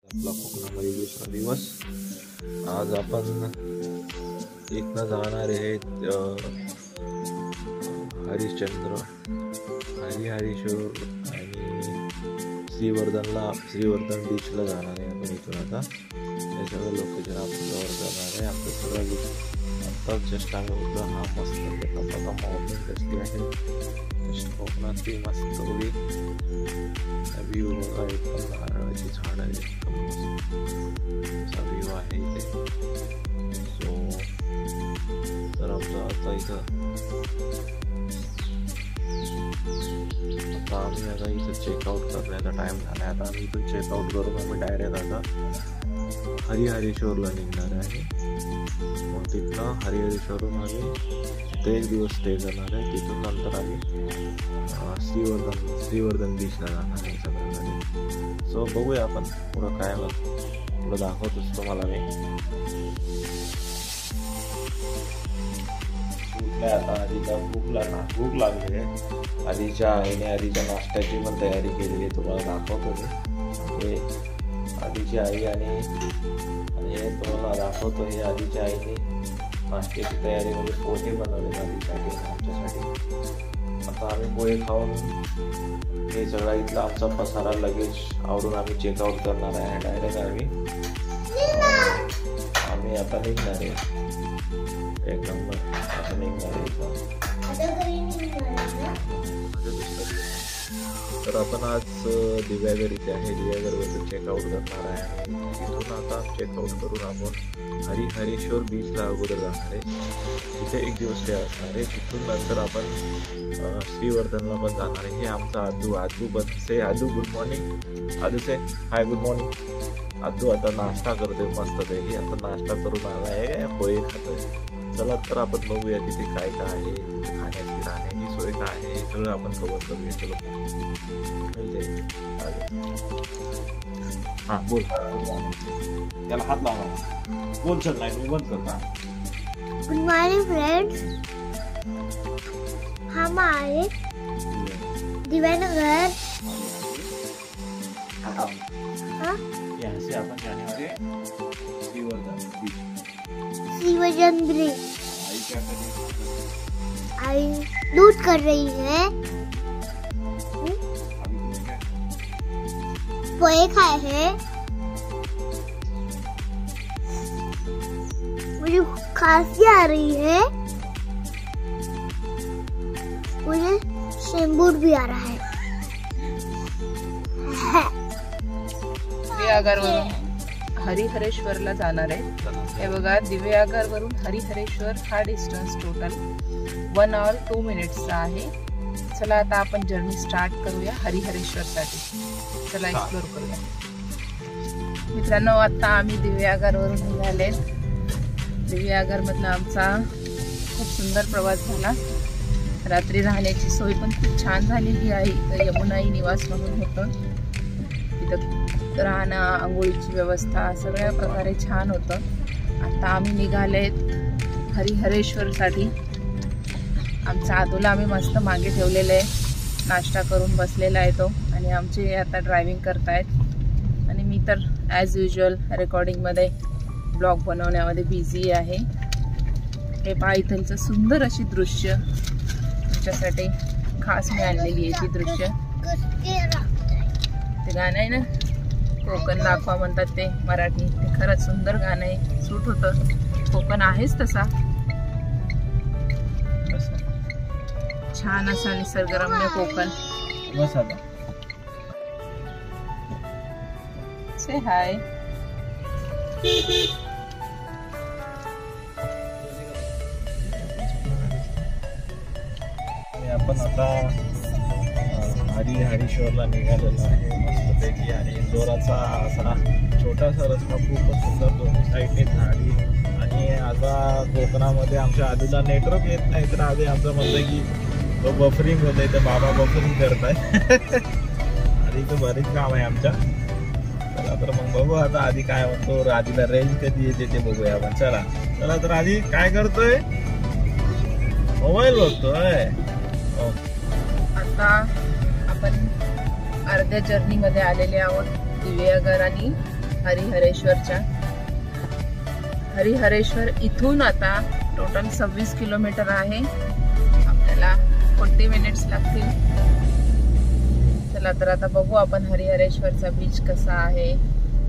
आपला कोकणामध्ये दुसरा दिवस. आज आपण इथनं जाणार आहे हरिश्चंद्र, हरिहरेश्वर आणि श्रीवर्धन बीचला जाणार आहे आपण इथून. आता हे सगळं लोकेशन आपण कव्हर करणार आहे. आपलं सगळं आत्ताच जस्ट आम्ही उठलो. हा मस्त मॉर्निंग कसली आहे, जस्ट कोकणातली मस्त होईल व्ह्यू बघा. एकदम नारळाची झाड आहे, एकदम मस्त व्ह्यू आहे इथे. सो तर आमचं आता इथं आम्ही इथं चेकआउट करण्याचा टाइम झाला आहे. आता आम्ही इथून चेकआउट करून आम्ही डायरेक्ट आता हरिहरेश्वरला निघणार आहे. मग तिथनं हरिहरेश्वरून आम्ही तिथे एक दिवस स्टे करणार आहे. तिथून नंतर आम्ही श्रीवर्धन बीचला जाणार आहे सगळ्यांमध्ये. सो बघूया आपण पुढं काय पुढं दाखवतोच तुम्हाला मी. आता आधीला भूक लागली आहे. आधीच्या आईच्या नाश्त्याची पण तयारी केलेली आहे, तुम्हाला दाखवतो मी. आधीची आई आणि हे तुम्हाला दाखवतो. हे आधीच्या आईने नाश्त्याची तयारी म्हणजे पोहे बनवले आधीसाठी आमच्यासाठी. आता आम्ही पोहे खाऊन हे सगळा इथला आमचा पसारा लगेच आवरून आम्ही चेकआउट करणार आहे. डायरेक्ट आम्ही आता निघणार आहे. एक नंबर असं निघणार आहे. तर आपण आज दिव्यागर इथे आहे. दिव्यागरवरून चेकआउट करणार आहे आणि तिथून आता चेकआउट करून आपण हरिहरेश्वर बीचला अगोदर जाणार आहे. तिथे एक दिवस स्टे असणार आहे. तिथून नंतर आपण श्रीवर्धनला पण जाणार आहे. हे आमचा आदू बनसे. आदू good morning. आदू से हाय, गुड मॉर्निंग. आदू आता नाश्ता करतोय मस्तपैकी. आता नाश्ता करून आला आहे, पोहे खातोय. चला तर आपण बघूया तिथे काय काय आहे, खाण्याची राहण्याची सोय काय आहे, हे सगळं आपण कव्हर करूया. चलो हां बोल, त्याला हात लावा. बोल चल, नाही तुम्ही बंद करता. गुड मॉर्निंग फ्रेंड्स, हमारे दिव्यानगर यहाँ से अपन जाने वाले श्रीवर्धन बीच. श्रीवर्धन ब्रिज. आई क्या कर रही है? आई लूट कर रही है. पोहे खाए हैं. मुझे खांसी आ रही है. मुझे शेंबूर भी आ रहा है. दिव्यागरवरून हरिहरेश्वरला जाणार आहे. हे बघा, दिव्यागरवरून हरिहरेश्वर हा डिस्टन्स टोटल 1 hour 2 minutes आहे. चला आता आपण जर्नी स्टार्ट करूया हरिहरेश्वरसाठी. चला एक्सप्लोर करूया मित्रांनो. आता आम्ही दिव्यागरवरून निघाले. दिव्यागरमधला आमचा खूप सुंदर प्रवास झाला. रात्री राहण्याची सोय पण खूप छान झालेली आहे. इथं यमुनाई निवास म्हणून होतं. इथं राहणं, आंघोळीची व्यवस्था सगळ्या प्रकारे छान होतं. आता आम्ही निघालेत हरिहरेश्वरसाठी. आमचा आदूला आम्ही मस्त मागे ठेवलेलं आहे. नाश्ता करून बसलेला आहे तो आणि आमचे आता ड्रायव्हिंग करतायत आणि मी तर ॲज युजल रेकॉर्डिंगमध्ये ब्लॉग बनवण्यामध्ये बिझी आहे. हे पहा, इथलचं सुंदर अशी दृश्य तुमच्यासाठी खास मी आणलेली आहे. ती दृश्य, ते गाणं आहे ना, कोकण दाखवा म्हणतात ते मराठी. ते खरंच सुंदर गाणं आहे, सूट होतं. कोकण आहेच तसा. छान असा निसर्गरम्य कोकण. से हाय. आपण आता हरिहरेश्वरला निघालेलो आहे मस्तपैकी. आणि इंदोराचा असा छोटासा रस्ता, खूपच सुंदर, दोन्ही साईडने झाडी. आणि आता कोकणामध्ये आमच्या आधीला नेटवर्क येत नाही, तर आधी आमचं म्हणतं की तो बफरिंग होत आहे, तर बाबा बफरिंग करताय. आधी तर बरेच काम आहे आमच्या. तर मग बघू आता आधी काय म्हणतो. आधीला रेंज कधी येते ते बघूया आपण. चला तर आधी काय करतोय, मोबाईल बघतोय. आता आपण अर्ध्या जर्नीमध्ये आलेले आहोत. दिव्यागर आणि हरिहरेश्वरच्या. हरिहरेश्वर इथून आता टोटल 26 किलोमीटर आहे. आपल्याला 40 मिनिट्स लागतील. चला तर आता बघू आपण हरिहरेश्वरचा बीच कसा आहे,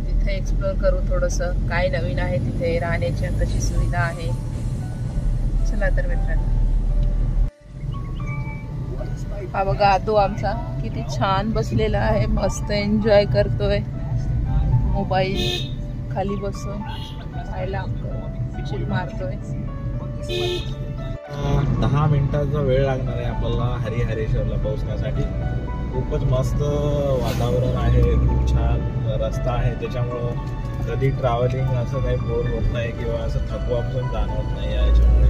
तिथे एक्सप्लोर करू थोडंसं, काय नवीन आहे तिथे, राहण्याची कशी सुविधा आहे. चला तर मित्रांनो, हा बघा आदू आमचा किती छान बसलेला आहे, मस्त एन्जॉय करतोय. मोबाईल खाली बसून पाहायला चिल मारतोय. 10 मिनिटाचा वेळ लागणार आहे आपल्याला हरिहरेश्वरला पोहोचण्यासाठी. खूपच मस्त वातावरण आहे, खूप छान रस्ता आहे, त्याच्यामुळं कधी ट्रॅव्हलिंग असं काही बोर होत नाही किंवा असं थकवा पण जाणवत नाही. याच्यामुळे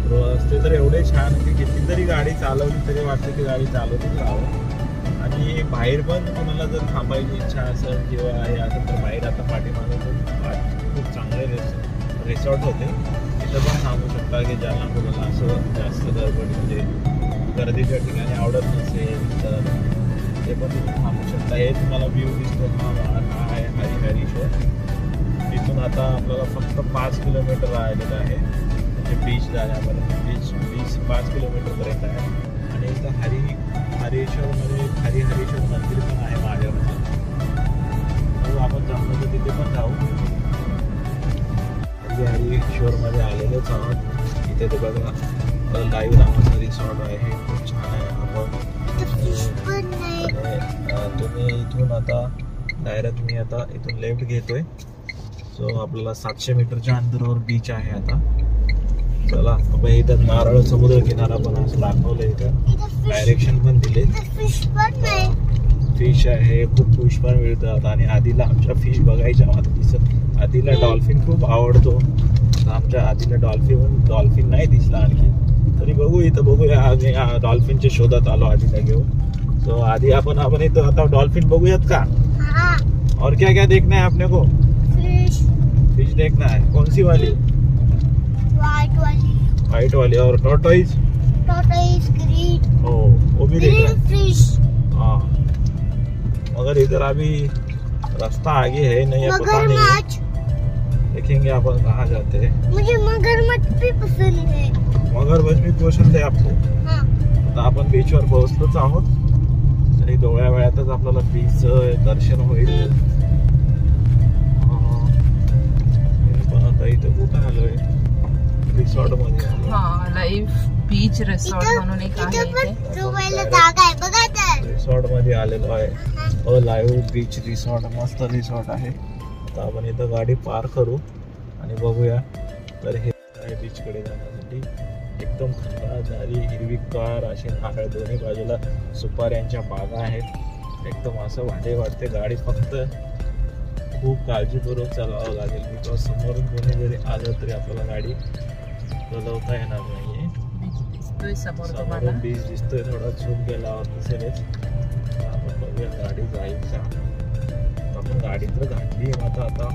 रस्ते तर एवढे छान की कितीतरी गाडी चालवली तरी वाटतं की गाडी चालवतच राहावं. आणि बाहेर पण तुम्हाला जर थांबायची इच्छा असेल किंवा हे असेल तर बाहेर आता पाठीमागे खूप चांगले रिसॉर्ट होते, तिथं पण थांबू शकता की ज्यांना कोणाला असं जास्त गडबड म्हणजे गर्दीच्या ठिकाणी आवडत नसेल तर ते पण तुम्ही थांबू शकता. हे तुम्हाला व्ह्यू दिसतो हा आहे हरिहरेश्वर. तिथून आता आपल्याला फक्त 5 किलोमीटर राहिलेलं आहे म्हणजे बीच जाण्यापर्यंत. बीच 5 किलोमीटरपर्यंत आहे. आणि इथं हरिहरेश्वरमध्ये हरिहरेश्वर मंदिर पण आहे माझ्यामध्ये. हो, आपण जमलं तर तिथे पण जाऊ. हरिहरेश्वरमध्ये आलेलोच आहोत. इथे ते बघा लाईव्ह नावाचा रिसॉर्ट आहे, खूप छान आहे. आपण तुम्ही इथून आता डायरेक्ट मी आता इथून लेफ्ट घेतोय. सो आपल्याला 700 मीटरच्या अंतरावर बीच आहे आता. चला आपण इथं नारळ समुद्र किनारा पण असं दाखवलं, इथं डायरेक्शन पण दिले. फिश आहे, खूप फिश पण मिळतात. आणि आधीला आमच्या फिश बघायच्या दिसत, आधीला डॉल्फिन खूप आवडतो. आमच्या आधीला डॉल्फिन नाही दिसला आणखी तरी बघू इथं बघूया. आम्ही डॉल्फिनच्या शोधात आलो आधीला घेऊन. तो आधी आपण इथं आता डॉल्फिन बघूयात का? और क्या क्या देखना है आपने को? फिश देखना है. कौन सी वाली? व्हाइट वाली. और टॉर्टोइज ग्रीन. हो, वो भी देखना है. फिश. हाँ, मगर इधर अभी रास्ता आगे है नहीं, पता नहीं, देखेंगे अपन कहाँ जाते हैं. मुझे मगरमच्छ भी पसंद है. मगरमच्छ भी पसंद है आपको? हाँ. आता आपण बीचवर पोहोचलोच आहोत. तरी थोड्या वेळातच आपल्याला बीचचं दर्शन होईल. पण आता इथं कुठं आलोय? रिसॉर्ट मध्ये. हा, लाईव्ह बीच रिसॉर्ट म्हणून एक आहे इथे. रिसॉर्ट मध्ये आलेलो आहे. लाईव्ह बीच रिसॉर्ट, मस्त रिसॉर्ट आहे. आता आपण इथं गाडी पार्क करू आणि बघूया. तर हे आहे बीच कडे जाण्यासाठी. एकदम थंडगार हिरवीगार असे नारळ, दोन्ही बाजूला सुपाऱ्यांच्या बागा आहेत. एकदम असं भारी वाटते. गाडी फक्त खूप काळजीपूर्वक चालवावं लागेल, बिकॉज समोरून कोणी जरी आलं तरी आपल्याला गाडी चालवता येणार नाहीये. समोरून बीच दिसतोय, थोडा झूम गेला नसेलच. आपण बघूया गाडी जाईल का. आपण गाडी तर घातली आहे. आता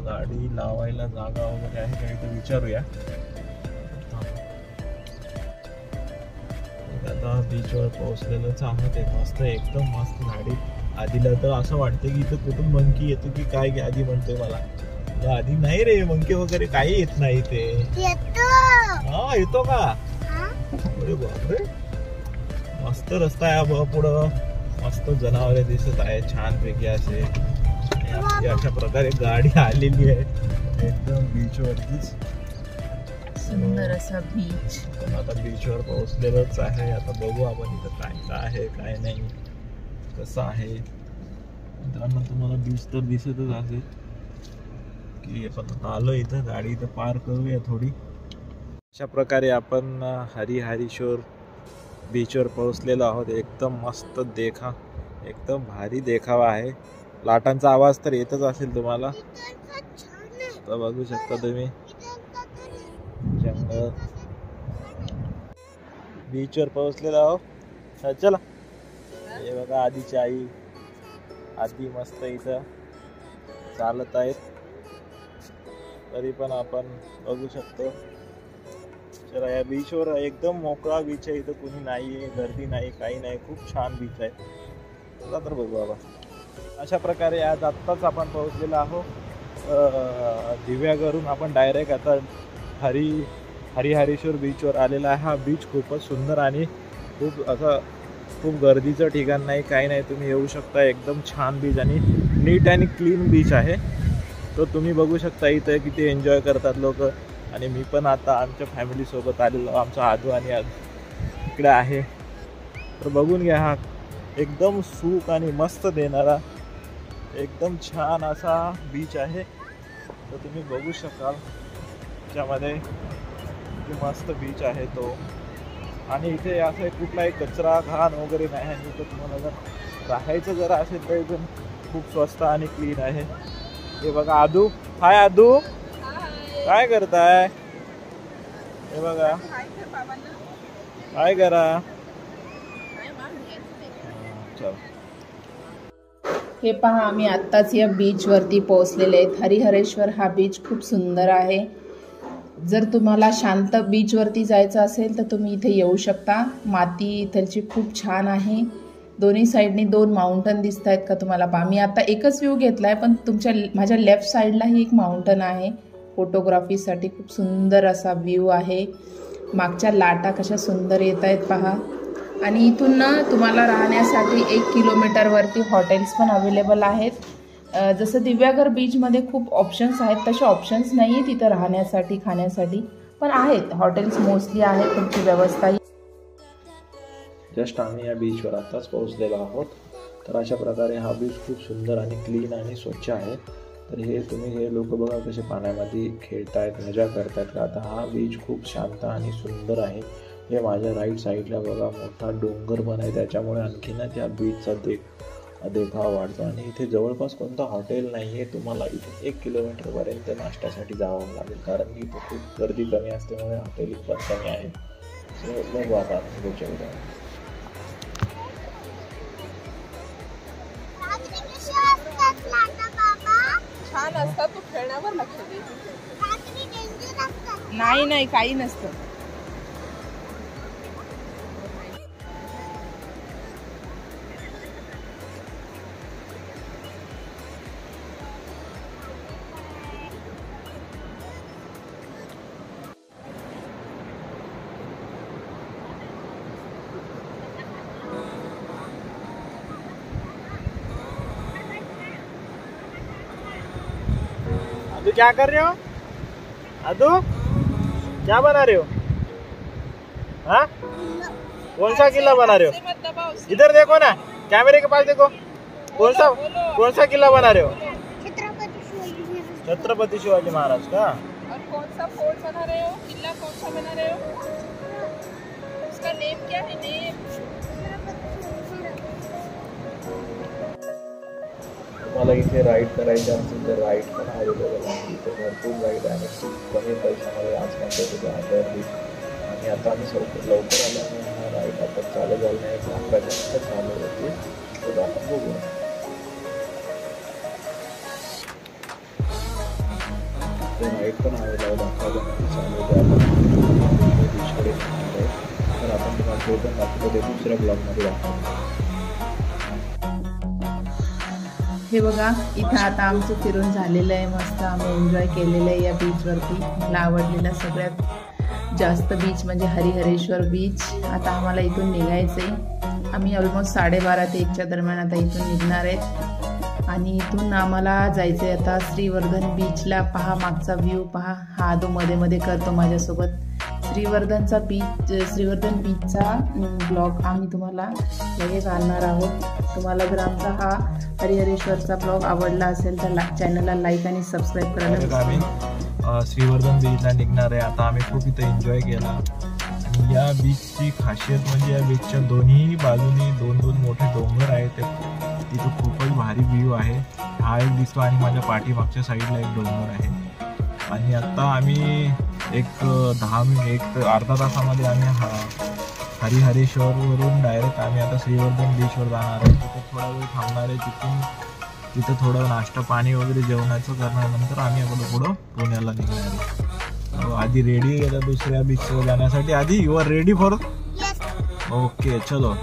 गाडी लावायला जागा वगैरे आहे का इथं विचारूया. आता बीचवर पोहोचलेलंच आहोत. मस्त, एकदम मस्त गाडी. आधीला तर असं वाटतं की इथं कुठून मंकी येतो की काय, की आधी म्हणतोय मला. आधी नाही रे, मंकी वगैरे काही येत नाही ते. हा, येतो का? अरे बापरे, मस्त रस्ता आहे पुढं. मस्त जनावरे दिसत आहे छानपैकी असे. अशा प्रकारे गाडी आलेली आहे एकदम बीच वरतीच. सुंदर असा बीच. आता बीचवर पोहोचलेलोच आहे. आता बघू आपण इथं काय आहे काय नाही, कसं आहे. मित्रांनो, तुम्हाला बीच तर दिसतच असेल की आपण आलो इथं. गाडी इथं पार्क करूया थोडी. अशा प्रकारे आपण हरिहरेश्वर बीचवर पोहोचलेलो आहोत. एकदम मस्त एकदम भारी देखावा आहे. लाटांचा आवाज तर येतच असेल तुम्हाला. तर बघू शकता तुम्ही जंगल. बीचवर पोहोचलेलो आहोत. चला, हे बघा आधीची आई, आधी मस्त इथं चालत आहेत. तरी पण आपण बघू शकतो. चला, या बीचवर एकदम मोकळा बीच आहे. इथं कुणी नाहीये, गर्दी नाही, काही नाही. खूप छान बीच आहे. चला तर बघू बाबा. अशा प्रकारे आज आत्ताच आपण पोहोचलेलो आहोत दिव्यागरून. आपण डायरेक्ट आता हरिहरेश्वर बीचवर आलेला आहे. हा बीच खूपच सुंदर आणि खूप गर्दीचं ठिकाण नाही, काही नाही. तुम्ही येऊ शकता. एकदम छान बीच आणि नीट आणि क्लीन बीच आहे. तो तुम्ही बघू शकता इथे किती एन्जॉय करतात लोक. आणि मी पण आता आमच्या फॅमिलीसोबत आलेलो. आमचा आदू आणि इकडे आहे. तर बघून घ्या. हा एकदम सुख आणि मस्त देणारा एकदम छान असा बीच आहे. तर तुम्ही बघू शकाल त्याच्यामध्ये किती मस्त बीच आहे तो. आणि इथे असं कुठलाही कचरा घाण वगैरे नाही आहे. तर तुम्हाला जर राहायचं जर असेल तर एकदम खूप स्वस्त आणि क्लीन आहे. हे बघा आदू. हाय आदू, काय करताय? हे बघा काय करा. चल हे पहा, आम्ही आत्ताच या बीचवरती पोहोचलेले आहेत. हरिहरेश्वर हा बीच खूप सुंदर आहे. जर तुम्हाला शांत बीचवरती जायचं असेल तर तुम्ही इथे येऊ शकता. माती इथलची खूप छान आहे. दोन्ही साईडनी 2 माउंटन दिसत आहेत का तुम्हाला? पहा, मी आता एकच व्ह्यू घेतला आहे, पण माझ्या लेफ्ट साईडलाही एक माउंटन आहे. फोटोग्राफीसाठी खूप सुंदर असा व्ह्यू आहे. मागच्या लाटा कशा सुंदर येत आहेत पहा. आणि इथून ना तुम्हाला राहण्यासाठी 1 किलोमीटरवरती हॉटेल्स पण अवेलेबल आहेत. जसं दिव्यागर बीचमध्ये खूप ऑप्शन्स आहेत तसे ऑप्शन्स नाही आहे तिथं राहण्यासाठी खाण्यासाठी, पण आहेत हॉटेल्स मोस्टली आहेत. तुमची व्यवस्था. जस्ट आम्ही या बीचवर आत्ताच पोहोचलेलो आहोत. तर अशा प्रकारे हा बीच खूप सुंदर आणि क्लीन आणि स्वच्छ आहे. तर हे लोक बघा कसे पाण्यामध्ये खेळतायत, मजा करतायत. आता हा बीच खूप शांत आणि सुंदर आहे. हे माझ्या राईट साईडला बघा मोठा डोंगर पण आहे, त्याच्यामुळे आणखीन त्या बीचचा देखावा वाढतो. आणि इथे जवळपास कोणतं हॉटेल नाही आहे. तुम्हाला इथे 1 किलोमीटरपर्यंत नाश्त्यासाठी जावं लागेल, कारण की इथे खूप गर्दी कमी असल्यामुळे हॉटेल पण कमी आहे. बघू आता पुढच्या व्हिडिओ. छान असतात. तू खेळण्यावर लक्ष दे. नाही काही नसतं. अदू क्या कर रहे हो? अदू क्या बना रहे हो? हाँ, कौन सा किला बना रहे हो? इधर देखो ना, कैमरे के पास देखो. कौन सा किला बना रहे हो? छत्रपति शिवाजी महाराज का. और कौन सा फोर्ट बना रहे हो? किला कौन सा बना रहे हो? उसका नेम क्या है? नेम तुम्हाला इथे राईड करायची असेल तर राईड पण अवेलेबल आहे. इथे भरपूर राईड आहे. खूप कमी पैशामध्ये आजकाल आणि आता आम्ही लवकर आल्यामुळे हा राईड आता चालू झाला नाही. 11 जास्त चालू होते. तर आपण बघूया. ते राईड पण अवेलेबल 11 जणांची चालू होते. बीचकडे आहे. तर आपण तुम्हाला ते पण दाखवतो. ते दुसऱ्या ब्लॉगमध्ये दाखवतो. हे बघा, इथं आता आमचं फिरून झालेलं आहे. मस्त आम्ही एन्जॉय केलेलं आहे या बीचवरती. मला आवडलेला सगळ्यात जास्त बीच म्हणजे हरिहरेश्वर बीच. आता आम्हाला इथून निघायचं आहे. आम्ही ऑलमोस्ट 12:30 ते 1च्या दरम्यान आता इथून निघणार आहेत. आणि इथून आम्हाला जायचं आहे आता श्रीवर्धन बीचला. पहा मागचा व्ह्यू पहा. हा आदू मध्ये करतो माझ्यासोबत. श्रीवर्धन बीचचा ब्लॉग आम्ही तुम्हाला लगेच आणणार आहोत. तुम्हाला जर आमचा हा हरिहरेश्वरचा ब्लॉग आवडला असेल तर चॅनलला लाईक आणि सबस्क्राईब करायला. आम्ही श्रीवर्धन बीचला निघणार आहे. आता आम्ही खूप इथं एन्जॉय केला. आणि या बीचची खासियत म्हणजे या बीचच्या दोन्ही बाजूनी 2-2 मोठे डोंगर आहेत. तिथं खूपच भारी व्ह्यू आहे. हा एक दिसतो आणि माझ्या पाठीमागच्या साईडला एक डोंगर आहे. आणि आता आम्ही एक 10 मिनिट 1 अर्धा तासामध्ये आम्ही हरिहरेश्वरवरून डायरेक्ट आम्ही आता श्रीवर्धन बीचवर जाणार आहे. तिथे थोडा वेळ थांबणार आहे. तिथं थोडं नाश्ता पाणी वगैरे जेवणाचं करण्यानंतर आम्ही पुढं पुण्याला निघणार आहे. आधी रेडी आहे दुसऱ्या बीचवर जाण्यासाठी. आधी you are ready for? Okay चलो.